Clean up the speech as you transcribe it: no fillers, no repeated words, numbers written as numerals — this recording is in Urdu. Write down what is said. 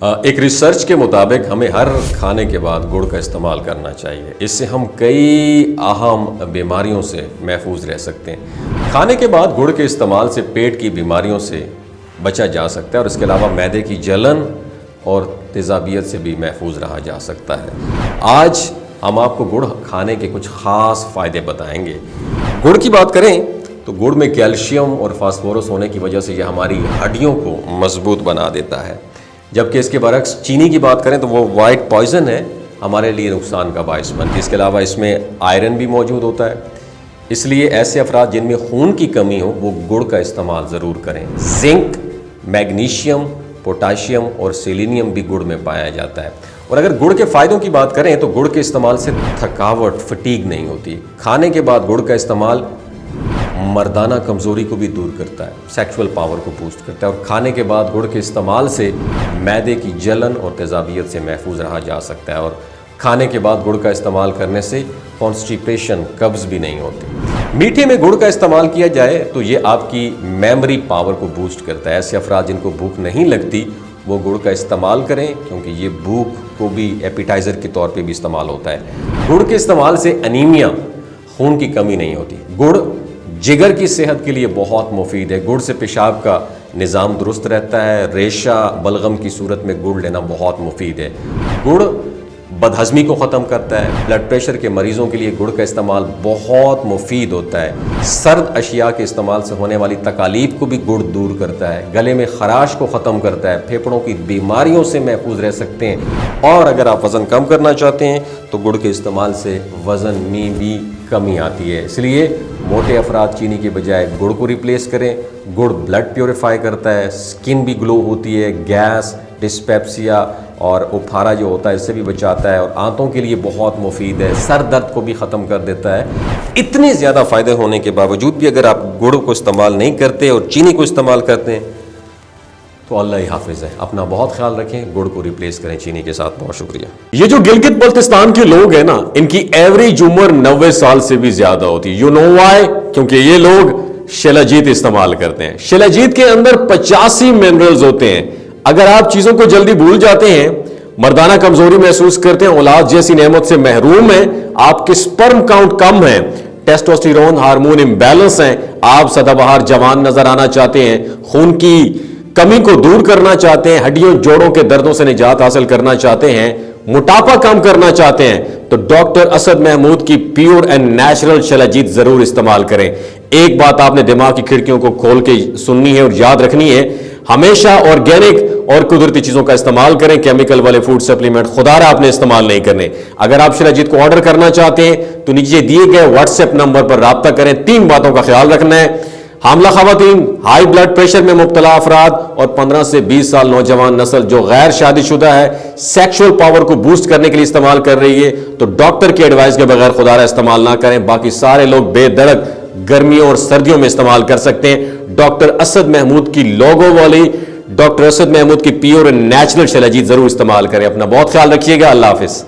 ایک ریسرچ کے مطابق ہمیں ہر کھانے کے بعد گڑ کا استعمال کرنا چاہیے۔ اس سے ہم کئی اہم بیماریوں سے محفوظ رہ سکتے ہیں۔ کھانے کے بعد گڑ کے استعمال سے پیٹ کی بیماریوں سے بچا جا سکتا ہے اور اس کے علاوہ معدے کی جلن اور تیزابیت سے بھی محفوظ رہا جا سکتا ہے۔ آج ہم آپ کو گڑ کھانے کے کچھ خاص فائدے بتائیں گے۔ گڑ کی بات کریں تو گڑ میں کیلشیم اور فاسفورس ہونے کی وجہ سے یہ ہماری ہڈیوں کو مضبوط بنا دیتا ہے، جبکہ اس کے برعکس چینی کی بات کریں تو وہ وائٹ پوائزن ہے، ہمارے لیے نقصان کا باعث بنتی ہے۔ اس کے علاوہ اس میں آئرن بھی موجود ہوتا ہے، اس لیے ایسے افراد جن میں خون کی کمی ہو وہ گڑ کا استعمال ضرور کریں۔ زنک، میگنیشیم، پوٹاشیم اور سیلینیم بھی گڑ میں پایا جاتا ہے۔ اور اگر گڑ کے فائدوں کی بات کریں تو گڑ کے استعمال سے تھکاوٹ، فٹیگ نہیں ہوتی۔ کھانے کے بعد گڑ کا استعمال مردانہ کمزوری کو بھی دور کرتا ہے، سیکشول پاور کو بوسٹ کرتا ہے، اور کھانے کے بعد گڑ کے استعمال سے معدے کی جلن اور تیزابیت سے محفوظ رہا جا سکتا ہے، اور کھانے کے بعد گڑ کا استعمال کرنے سے کانسٹیپیشن، قبض بھی نہیں ہوتی۔ میٹھے میں گڑ کا استعمال کیا جائے تو یہ آپ کی میموری پاور کو بوسٹ کرتا ہے۔ ایسے افراد جن کو بھوک نہیں لگتی وہ گڑ کا استعمال کریں، کیونکہ یہ بھوک کو بھی ایپیٹائزر کے طور پہ بھی استعمال ہوتا ہے۔ گڑ کے استعمال سے انیمیا، خون کی کمی نہیں ہوتی۔ گڑ جگر کی صحت کے لیے بہت مفید ہے۔ گڑ سے پیشاب کا نظام درست رہتا ہے۔ ریشہ بلغم کی صورت میں گڑ لینا بہت مفید ہے۔ گڑ بدہضمی کو ختم کرتا ہے۔ بلڈ پریشر کے مریضوں کے لیے گڑ کا استعمال بہت مفید ہوتا ہے۔ سرد اشیاء کے استعمال سے ہونے والی تکالیف کو بھی گڑ دور کرتا ہے۔ گلے میں خراش کو ختم کرتا ہے۔ پھیپھڑوں کی بیماریوں سے محفوظ رہ سکتے ہیں۔ اور اگر آپ وزن کم کرنا چاہتے ہیں تو گڑ کے استعمال سے وزن میں بھی کمی آتی ہے۔ اس لیے موٹے افراد چینی کے بجائے گڑ کو ریپلیس کریں۔ گڑ بلڈ پیوریفائی کرتا ہے، سکن بھی گلو ہوتی ہے، گیس، ڈسپیپسیا اور اپھارا جو ہوتا ہے اس سے بھی بچاتا ہے، اور آنتوں کے لیے بہت مفید ہے، سر درد کو بھی ختم کر دیتا ہے۔ اتنے زیادہ فائدے ہونے کے باوجود بھی اگر آپ گڑ کو استعمال نہیں کرتے اور چینی کو استعمال کرتے ہیں تو اللہ ہی حافظ ہے۔ اپنا بہت خیال رکھیں، گڑ کو ریپلیس کریں چینی کے ساتھ۔ بہت شکریہ۔ یہ جو گلگت بلتستان کے لوگ ہیں نا، ان کی ایوریج عمر 90 سال سے بھی زیادہ ہوتی ہے۔ You know why? کیونکہ یہ لوگ شلاجیت استعمال کرتے ہیں۔ شلاجیت کے اندر 85 منرلز ہوتے ہیں۔ اگر آپ چیزوں کو جلدی بھول جاتے ہیں، مردانہ کمزوری محسوس کرتے ہیں، اولاد جیسی نعمت سے محروم ہیں، آپ کے سپرم کاؤنٹ کم ہیں، ٹیسٹوسٹیرون ہارمون امبیلنس ہیں، آپ سدا بہار جوان نظر آنا چاہتے ہیں، خون کی کمی کو دور کرنا چاہتے ہیں، ہڈیوں جوڑوں کے دردوں سے نجات حاصل کرنا چاہتے ہیں، موٹاپا کم کرنا چاہتے ہیں، تو ڈاکٹر اسد محمود کی پیور اینڈ نیچرل شلاجیت ضرور استعمال کریں۔ ایک بات آپ نے دماغ کی کھڑکیوں کو کھول کے سننی ہے اور یاد رکھنی ہے، ہمیشہ آرگینک اور قدرتی چیزوں کا استعمال کریں۔ کیمیکل والے فوڈ سپلیمنٹ خدا رہا آپ نے استعمال نہیں کرنے۔ اگر آپ شلاجیت کو آرڈر کرنا چاہتے ہیں تو نیچے دیے گئے واٹس ایپ نمبر پر رابطہ کریں۔ 3 باتوں کا خیال رکھنا ہے: حاملہ خواتین، ہائی بلڈ پریشر میں مبتلا افراد، اور 15 سے 20 سال نوجوان نسل جو غیر شادی شدہ ہے، سیکشول پاور کو بوسٹ کرنے کے لیے استعمال کر رہی ہے، تو ڈاکٹر کی ایڈوائس کے بغیر خدا رہا استعمال نہ کریں۔ باقی سارے لوگ بے دڑک گرمیوں اور سردیوں میں استعمال کر سکتے ہیں۔ ڈاکٹر اسد محمود کی لوگو والی، ڈاکٹر اسد محمود کی پیور اینڈ نیچرل شلاجیت ضرور استعمال کریں۔ اپنا بہت خیال رکھیے گا۔ اللہ حافظ۔